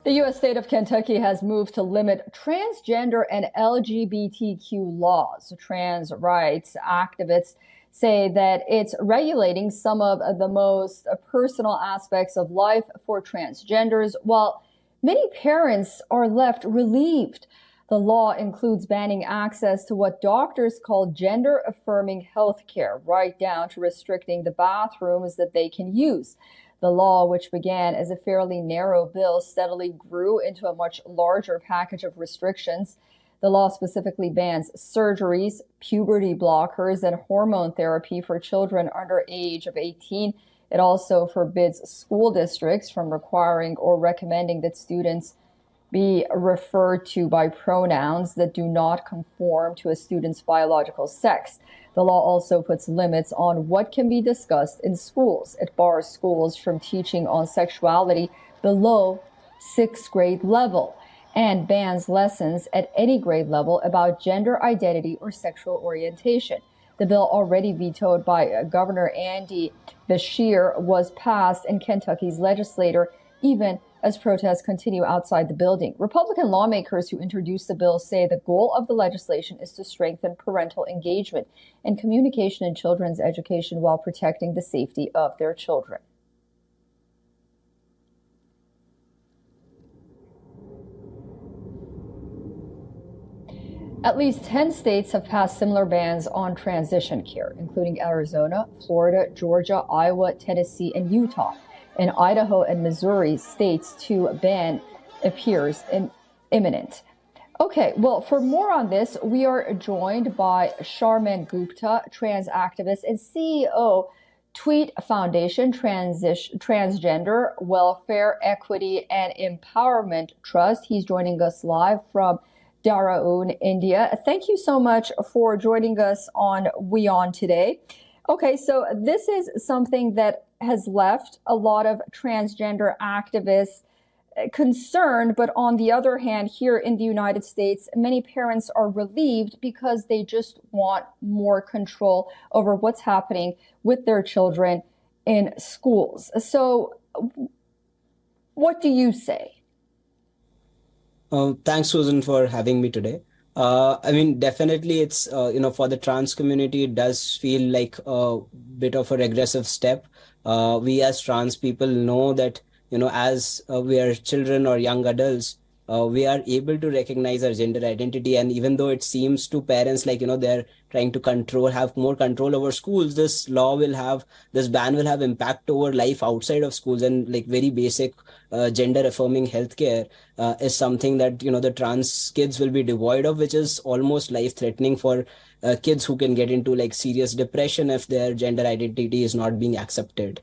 The U.S. state of Kentucky has moved to limit transgender and LGBTQ laws. Trans rights activists say that it's regulating some of the most personal aspects of life for transgenders, while many parents are left relieved. The law includes banning access to what doctors call gender-affirming health care, right down to restricting the bathrooms that they can use. The law, which began as a fairly narrow bill, steadily grew into a much larger package of restrictions. The law specifically bans surgeries, puberty blockers, and hormone therapy for children under age of 18. It also forbids school districts from requiring or recommending that students be referred to by pronouns that do not conform to a student's biological sex. The law also puts limits on what can be discussed in schools. It bars schools from teaching on sexuality below 6th grade level and bans lessons at any grade level about gender identity or sexual orientation. The bill, already vetoed by Governor Andy Beshear, was passed in Kentucky's legislature, even as protests continue outside the building. Republican lawmakers who introduced the bill say the goal of the legislation is to strengthen parental engagement and communication in children's education while protecting the safety of their children. At least 10 states have passed similar bans on transition care, including Arizona, Florida, Georgia, Iowa, Tennessee, and Utah. In Idaho and Missouri, states to ban appears imminent. Okay, well, for more on this, we are joined by Sharman Gupta, trans activist and CEO, Tweet Foundation, Transgender Welfare, Equity, and Empowerment Trust. He's joining us live from Dehradun, India. Thank you so much for joining us on WION today. Okay, so this is something that has left a lot of transgender activists concerned, but on the other hand, here in the United States, many parents are relieved because they just want more control over what's happening with their children in schools. So what do you say? Thanks, Susan, for having me today. I mean, definitely it's, for the trans community, it does feel like a bit of a regressive step. We as trans people know that, as we are children or young adults, we are able to recognize our gender identity. And even though it seems to parents like, they're trying to have more control over schools, this ban will have impact over life outside of schools, and like very basic gender affirming healthcare is something that, the trans kids will be devoid of, which is almost life threatening for kids who can get into like serious depression if their gender identity is not being accepted.